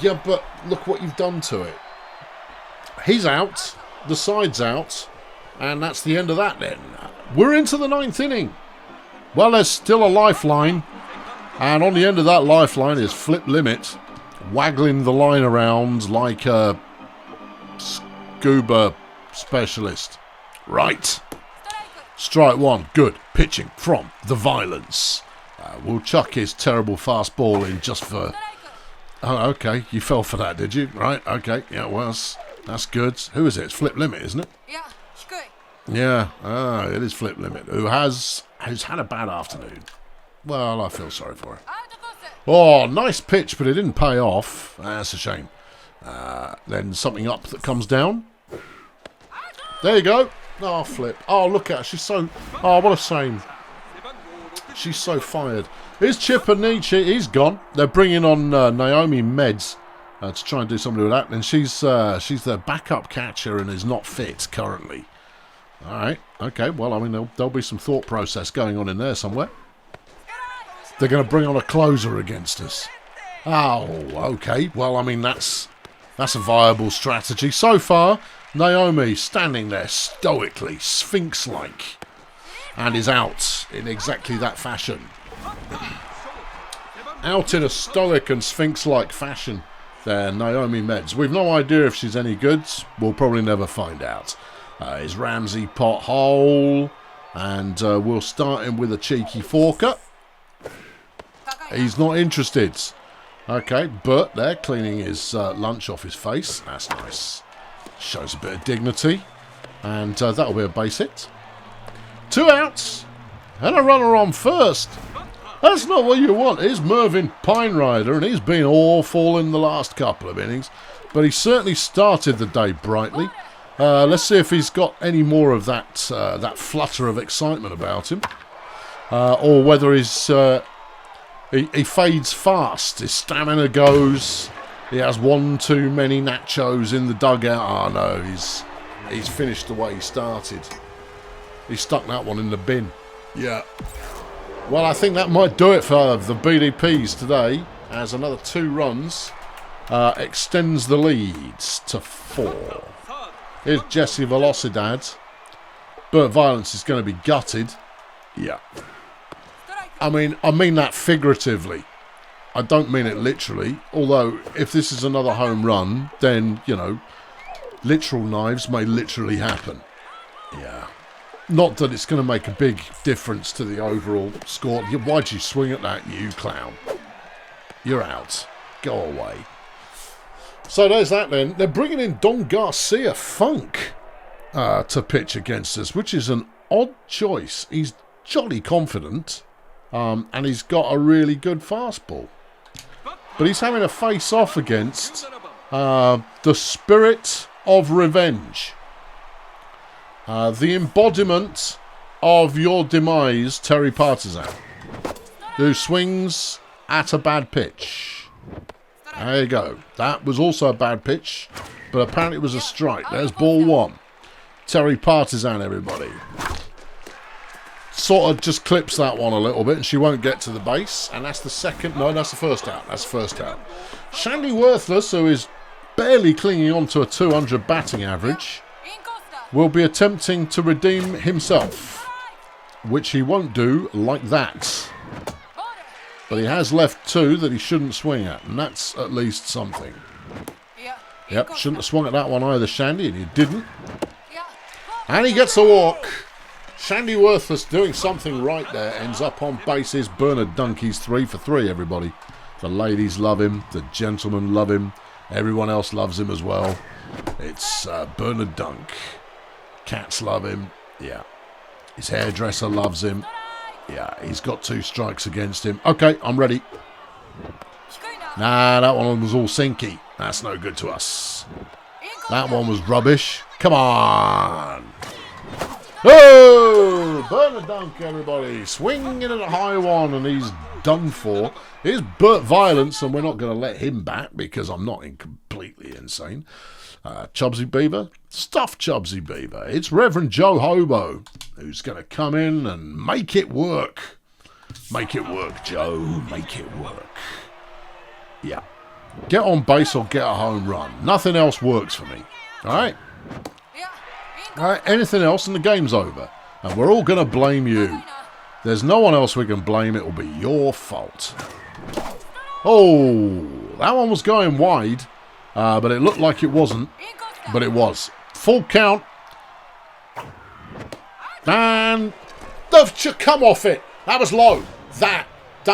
Yeah, but look what you've done to it. He's out. The side's out. And that's the end of that then. We're into the 9th inning. Well, there's still a lifeline. And on the end of that lifeline is Flip Limit, waggling the line around like a scuba specialist. Right. Strike 1. Good. Pitching from the Violence. We'll chuck his terrible fast ball in just for Oh, okay. You fell for that, did you? Right, okay. Yeah, well, that's good. Who is it? It's Flip Limit, isn't it? Yeah, it is Flip Limit, who's had a bad afternoon. Well, I feel sorry for her. Oh, nice pitch, but it didn't pay off. That's a shame. Then something up that comes down. There you go. Oh, Flip. Oh, look at her. She's so... Oh, what a shame. She's so fired. Here's Chipper Nietzsche. He's gone. They're bringing on Naomi Meds to try and do something with that. And she's their backup catcher and is not fit currently. All right. Okay. Well, I mean, there'll be some thought process going on in there somewhere. They're going to bring on a closer against us. Oh, okay. Well, I mean, that's a viable strategy. So far, Naomi standing there stoically, sphinx-like, and is out in exactly that fashion. Out in a stoic and sphinx-like fashion there, Naomi Meds. We've no idea if she's any good. We'll probably never find out. Is Ramsey pot hole, and we'll start him with a cheeky forker. He's not interested. Okay, but they're cleaning his lunch off his face. That's nice. Shows a bit of dignity. And that'll be a base hit. 2 outs. And a runner on first. That's not what you want. Here's Mervyn Pinerider, and he's been awful in the last couple of innings. But he certainly started the day brightly. Let's see if he's got any more of that flutter of excitement about him. Or whether he's... He fades fast. His stamina goes. He has one too many nachos in the dugout. Oh no, he's finished the way he started. He stuck that one in the bin. Yeah. Well, I think that might do it for the BDPs today, as another 2 runs extends the leads to 4. Here's Jesse Velocidad. Burt Violence is going to be gutted. Yeah. I mean that figuratively. I don't mean it literally. Although, if this is another home run, then, you know, literal knives may literally happen. Yeah. Not that it's going to make a big difference to the overall score. Why'd you swing at that, you clown? You're out. Go away. So there's that then. They're bringing in Don Garcia Funk to pitch against us, which is an odd choice. He's jolly confident. And he's got a really good fastball. But he's having a face-off against the Spirit of Revenge. The embodiment of your demise, Terry Partisan, who swings at a bad pitch. There you go. That was also a bad pitch, but apparently it was a strike. There's ball 1. Terry Partisan, everybody. Sort of just clips that one a little bit and she won't get to the base. And that's the second... No, that's the first out. That's the first out. Shandy Worthless, who is barely clinging on to a 200 batting average, will be attempting to redeem himself, which he won't do like that. But he has left 2 that he shouldn't swing at, and that's at least something. Yep, shouldn't have swung at that one either, Shandy, and he didn't. And he gets a walk. Shandy Worthless doing something right there. Ends up on bases. Bernard Dunkey's 3 for 3, everybody. The ladies love him. The gentlemen love him. Everyone else loves him as well. It's Bernard Dunk. Cats love him. Yeah. His hairdresser loves him. Yeah, he's got 2 strikes against him. Okay, I'm ready. Nah, that one was all sinky. That's no good to us. That one was rubbish. Come on. Oh, Bernard Dunk, everybody. Swinging at a high one, and he's done for. Here's Burt Violence, and we're not going to let him bat because I'm not completely insane. Chubsy Beaver. Stuffed Chubsy Beaver. It's Reverend Joe Hobo, who's going to come in and make it work. Make it work, Joe. Make it work. Yeah. Get on base or get a home run. Nothing else works for me. All right? All right, anything else and the game's over. And we're all going to blame you. There's no one else we can blame. It will be your fault. Oh, that one was going wide. But it looked like it wasn't. But it was. Full count. And... come off it. That was low. That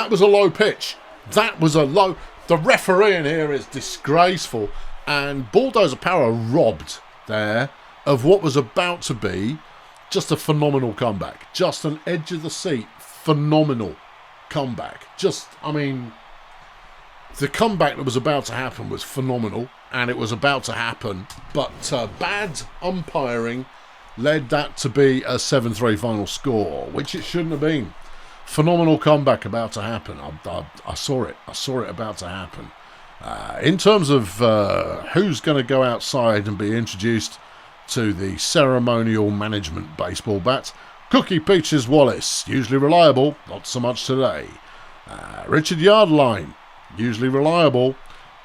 was a low pitch. That was a low... The refereeing here is disgraceful, and Bulldozer Power robbed there of what was about to be just a phenomenal comeback. Just an edge of the seat, phenomenal comeback. The comeback that was about to happen was phenomenal, and it was about to happen, but bad umpiring led that to be a 7-3 final score, which it shouldn't have been. Phenomenal comeback about to happen. I saw it. I saw it about to happen. In terms of who's going to go outside and be introduced to the ceremonial management baseball bat, Cookie Peaches Wallace, usually reliable, not so much today. Richard Yardline, usually reliable,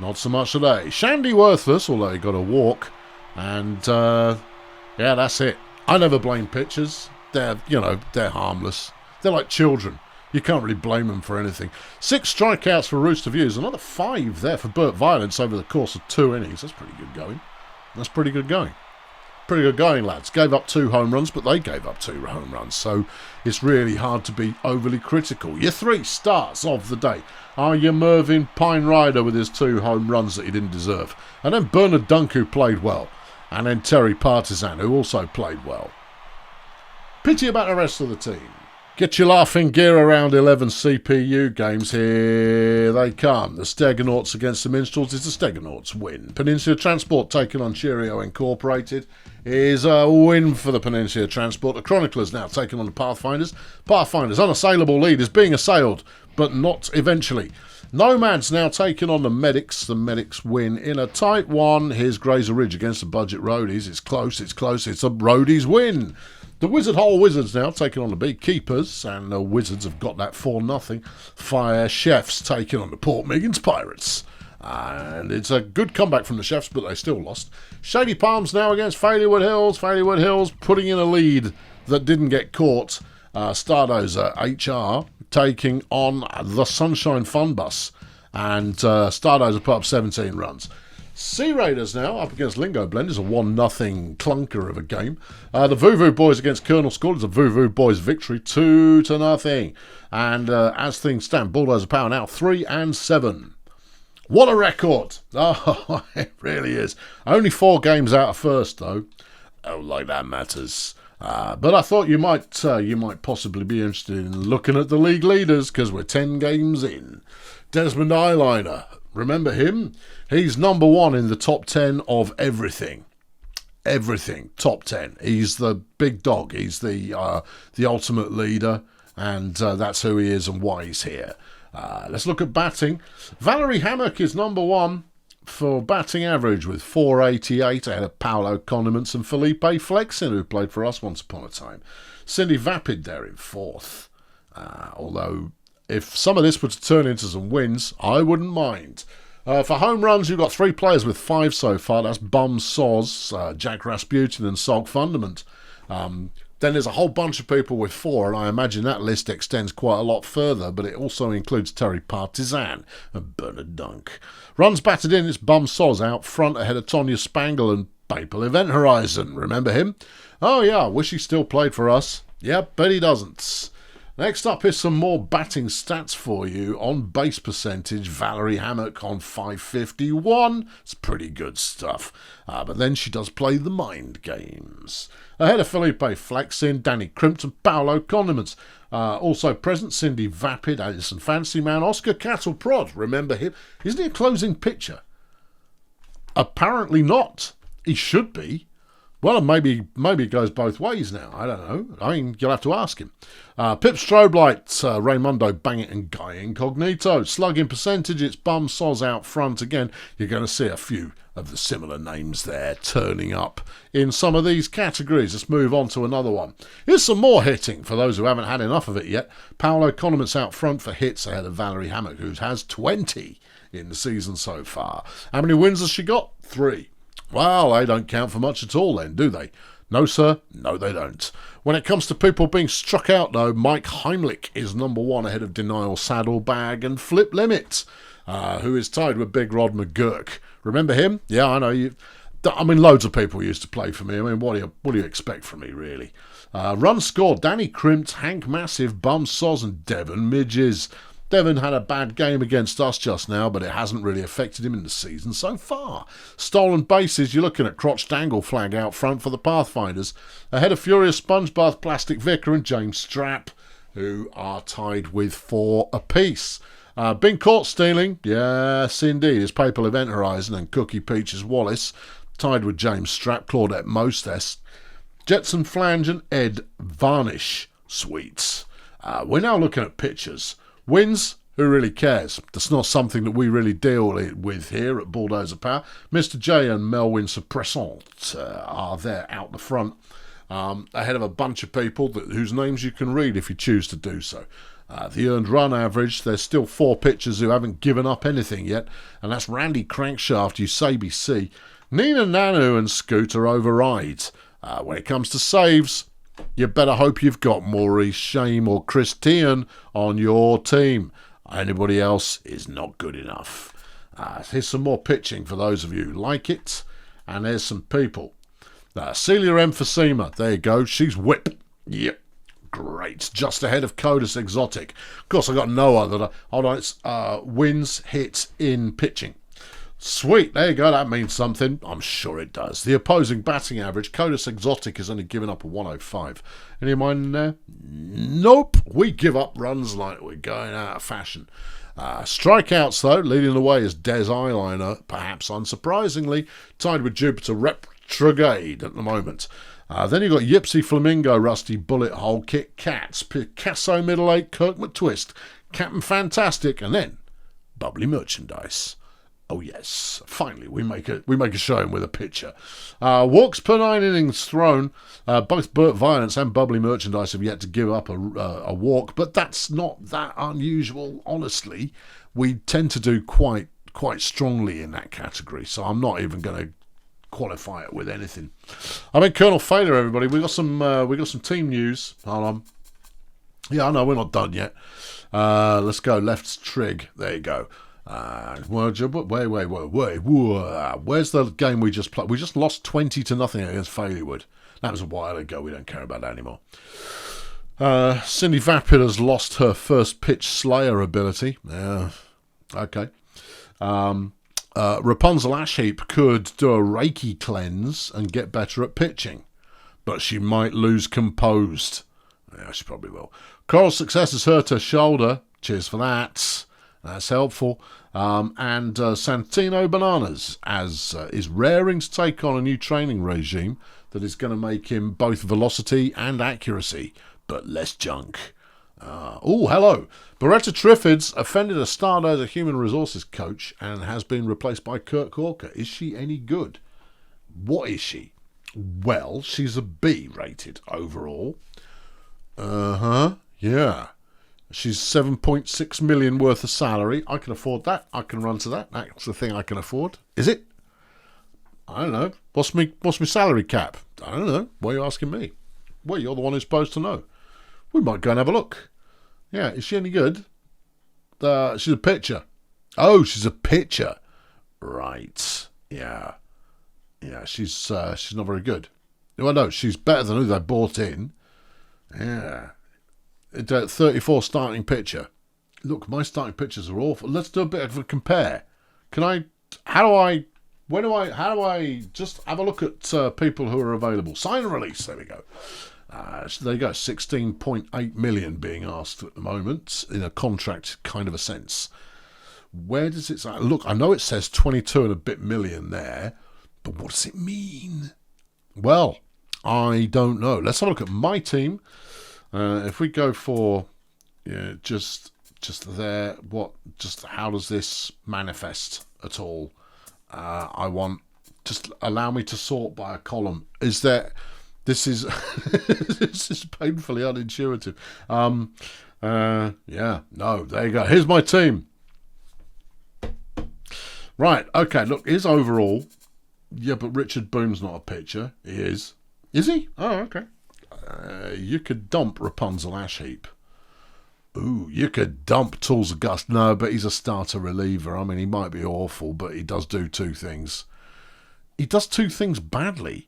not so much today. Shandy Worthless, although he got a walk. And, yeah, that's it. I never blame pitchers. They're harmless. They're like children. You can't really blame them for anything. 6 strikeouts for Rooster Views. Another 5 there for Burt Violence over the course of 2 innings. That's pretty good going. That's pretty good going. Pretty good going, lads. Gave up 2 home runs, but they gave up 2 home runs. So it's really hard to be overly critical. Your 3 starts of the day are your Mervyn Pine Rider with his 2 home runs that he didn't deserve. And then Bernard Dunk, who played well. And then Terry Partisan, who also played well. Pity about the rest of the team. Get your laughing gear around 11 CPU games. Here they come. The Stegonauts against the Minstrels is the Stegonauts win. Peninsula Transport taking on Cheerio Incorporated is a win for the Peninsula Transport. The Chroniclers now taking on the Pathfinders. Pathfinders' unassailable lead is being assailed, but not eventually. Nomads now taking on the Medics. The Medics win in a tight one. Here's Grazer Ridge against the Budget Roadies. It's close. It's a Roadies win. The Wizard Hole Wizards now taking on the Beekeepers, and the Wizards have got that 4-0. Fire Chefs taking on the Port Meagans Pirates. And it's a good comeback from the Chefs, but they still lost. Shady Palms now against Faileywood Hills. Faileywood Hills putting in a lead that didn't get caught. Stardozer HR taking on the Sunshine Fun Bus. And Stardozer put up 17 runs. Sea Raiders now up against Lingo Blend is a 1-0 clunker of a game. The Voo Boys against Colonel School is a Voo Boys victory, 2-0. And as things stand, Bulldozer Power now 3-7. What a record! Oh, it really is. Only 4 games out of first though. Oh, like that matters. But I thought you might possibly be interested in looking at the league leaders because we're 10 games in. Desmond Eyeliner. Remember him? He's number 1 in the top 10 of everything. Everything. Top 10. He's the big dog. He's the ultimate leader, and that's who he is and why he's here. Let's look at batting. Valerie Hammock is number 1 for batting average with 488 ahead of Paolo Condiments and Felipe Flexin, who played for us once upon a time. Cindy Vapid there in 4th. Although, if some of this were to turn into some wins, I wouldn't mind. For home runs, you've got 3 players with 5 so far. That's Bum Soz, Jack Rasputin and Sog Fundament. Then there's a whole bunch of people with 4, and I imagine that list extends quite a lot further, but it also includes Terry Partisan and Bernard Dunk. Runs batted in, it's Bum Soz out front ahead of Tonya Spangle and Maple Event Horizon. Remember him? Oh yeah, wish he still played for us. Yep, but he doesn't. Next up is some more batting stats for you. On base percentage, Valerie Hammock on 551. It's pretty good stuff. But then she does play the mind games. Ahead of Felipe Flexin, Danny Crimpton, Paolo Condiments. Also present, Cindy Vapid, Addison Fancy Man, Oscar Cattle Prod. Remember him? Isn't he a closing pitcher? Apparently not. He should be. Well, maybe it goes both ways now. I don't know. I mean, you'll have to ask him. Pip Strobe Light, Raymundo Bangit and Guy Incognito. Slugging percentage, it's Bum Soz out front again. You're going to see a few of the similar names there turning up in some of these categories. Let's move on to another one. Here's some more hitting for those who haven't had enough of it yet. Paolo Condiments out front for hits ahead of Valerie Hammock, who has 20 in the season so far. How many wins has she got? 3. Well, they don't count for much at all then, do they? No, sir. No, they don't. When it comes to people being struck out, though, Mike Heimlich is number 1 ahead of Denial Saddlebag and Flip Limit, who is tied with Big Rod McGurk. Remember him? Yeah, I know you. I mean, loads of people used to play for me. I mean, what do you expect from me, really? Run scored, Danny Crimped, Hank Massive, Bum Soz and Devon Midges. Devon had a bad game against us just now, but it hasn't really affected him in the season so far. Stolen bases, you're looking at Crotch Dangle flag out front for the Pathfinders, ahead of Furious Spongebath, Plastic Vicar and James Strap, who are tied with 4 apiece. Been caught stealing, yes indeed, is Papal Event Horizon and Cookie Peaches Wallace, tied with James Strap, Claudette Mostess, Jetson Flange and Ed Varnish Sweets. We're now looking at pictures. Wins, who really cares? That's not something that we really deal with here at Bulldozer Power. Mr. J and Melwin Suppressant are there out the front, ahead of a bunch of people whose names you can read if you choose to do so. The earned run average, there's still 4 pitchers who haven't given up anything yet, and that's Randy Crankshaft, Usabi C, Nina Nanu and Scooter Override. When it comes to saves, you better hope you've got Maurice Shame or Christian on your team. Anybody else is not good enough. Here's some more pitching for those of you who like it, and there's some people. Celia Emphysema, there you go, she's whip. Yep. Great, just ahead of Codus Exotic. Of course, I got no other. Hold on, it's wins, hits in pitching. Sweet, there you go, that means something. I'm sure it does. The opposing batting average, Codus Exotic has only given up a 105. Any of mine there? Nope, we give up runs like we're going out of fashion. Strikeouts, though, leading the way is Des Eyeliner, perhaps unsurprisingly, tied with Jupiter Retrograde at the moment. Then you've got Yipsy Flamingo, Rusty Bullet Hole, Kit Kats, Picasso Middle Eight, Kirk McTwist, Captain Fantastic, and then Bubbly Merchandise. Oh yes, finally we make a showing with a pitcher. Walks per 9 innings thrown. Both Burt Violence and Bubbly Merchandise have yet to give up a walk, but that's not that unusual. Honestly, we tend to do quite strongly in that category, so I'm not even going to qualify it with anything. I mean, Colonel Failure, everybody. We got some team news. Hold on. Yeah, I know we're not done yet. Let's go. Left trig. There you go. Wait. Where's the game we just played? We just lost 20-0 against Failurewood. That was a while ago. We don't care about that anymore. Cindy Vapid has lost her first pitch slayer ability. Yeah. Okay. Rapunzel Ashheap could do a Reiki cleanse and get better at pitching, but she might lose composed. Yeah, she probably will. Coral Success has hurt her shoulder. Cheers for that. That's helpful. And Santino Bananas is raring to take on a new training regime that is going to make him both velocity and accuracy, but less junk. Oh, hello. Beretta Triffids offended a start as a human resources coach and has been replaced by Kurt Hawker. Is she any good? What is she? Well, she's a B rated overall. Yeah. She's 7.6 million worth of salary. I can afford that. I can run to that. That's the thing I can afford. Is it? I don't know. What's my salary cap? I don't know. Why are you asking me? Well, you're the one who's supposed to know. We might go and have a look. Yeah, is she any good? She's a pitcher. Oh, she's a pitcher. Right. Yeah. Yeah, she's not very good. Well, no, she's better than who they bought in. Yeah. 34 starting pitcher. Look, my starting pitchers are awful. Let's do a bit of a compare. How do I just have a look at people who are available? Sign and release. There we go. There you go. 16.8 million being asked at the moment in a contract kind of a sense. Where does it say? Look, I know it says 22 and a bit million there, but what does it mean? Well, I don't know. Let's have a look at my team. If we go for just there, how does this manifest at all? I want, just allow me to sort by a column. This is this is painfully unintuitive. Yeah, no, there you go. Here's my team. Right, okay, look, here's overall. Yeah, but Richard Boom's not a pitcher. He is. Is he? Oh, okay. You could dump Rapunzel Ashheap. Ooh, you could dump Tools of Gust. No, but he's a starter reliever. I mean, he might be awful, but he does do 2 things. He does 2 things badly.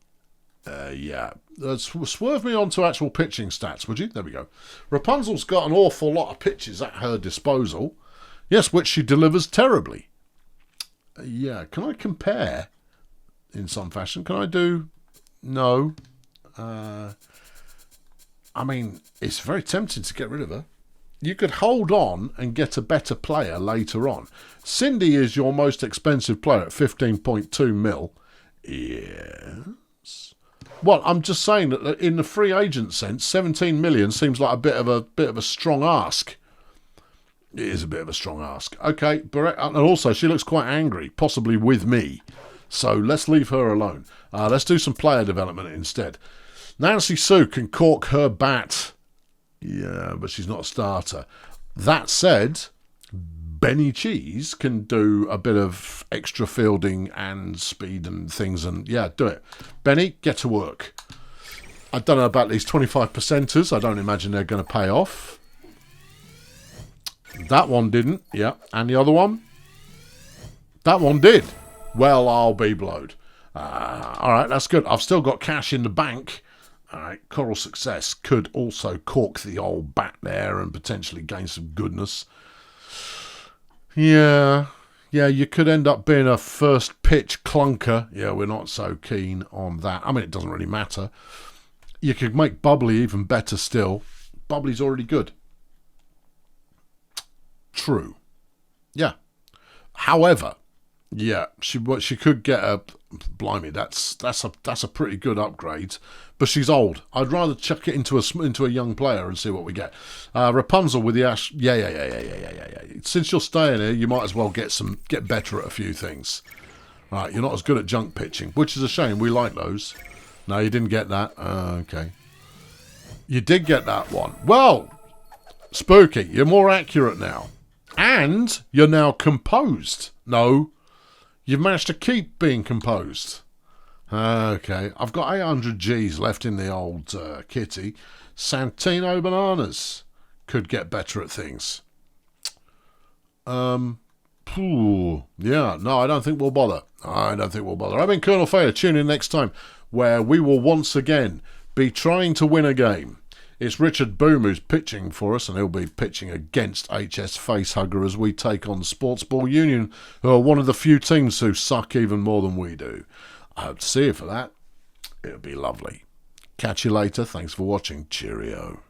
Yeah. Swerve me on to actual pitching stats, would you? There we go. Rapunzel's got an awful lot of pitches at her disposal. Yes, which she delivers terribly. Yeah. Can I compare in some fashion? Can I do... No. I mean, it's very tempting to get rid of her. You could hold on and get a better player later on. Cindy is your most expensive player at 15.2 mil. Yes. Well, I'm just saying that in the free agent sense, 17 million seems like a bit of a strong ask. It is a bit of a strong ask. Okay, and also she looks quite angry, possibly with me. So let's leave her alone. Let's do some player development instead. Nancy Sue can cork her bat. Yeah, but she's not a starter. That said, Benny Cheese can do a bit of extra fielding and speed and things. And yeah, do it. Benny, get to work. I don't know about these 25%ers. I don't imagine they're going to pay off. That one didn't. Yeah. And the other one? That one did. Well, I'll be blowed. All right, that's good. I've still got cash in the bank. All right, Coral Success could also cork the old bat there and potentially gain some goodness. Yeah, you could end up being a first pitch clunker. Yeah, we're not so keen on that. I mean, it doesn't really matter. You could make Bubbly even better still. Bubbly's already good. True. Yeah. However, yeah, she could get a... Blimey, that's a pretty good upgrade. But she's old. I'd rather chuck it into a young player and see what we get. Rapunzel with the ash. Yeah. Since you're staying here, you might as well get better at a few things. Right, you're not as good at junk pitching, which is a shame. We like those. No, you didn't get that. Okay. You did get that one. Well, Spooky, you're more accurate now. And you're now composed. No, you've managed to keep being composed. Okay, I've got 800 G's left in the old kitty. Santino Bananas could get better at things. Yeah, no, I don't think we'll bother. I've been Colonel Failure. Tune in next time, where we will once again be trying to win a game. It's Richard Boom who's pitching for us, and he'll be pitching against HS Facehugger as we take on Sports Ball Union, who are one of the few teams who suck even more than we do. I hope to see you for that. It'll be lovely. Catch you later. Thanks for watching. Cheerio.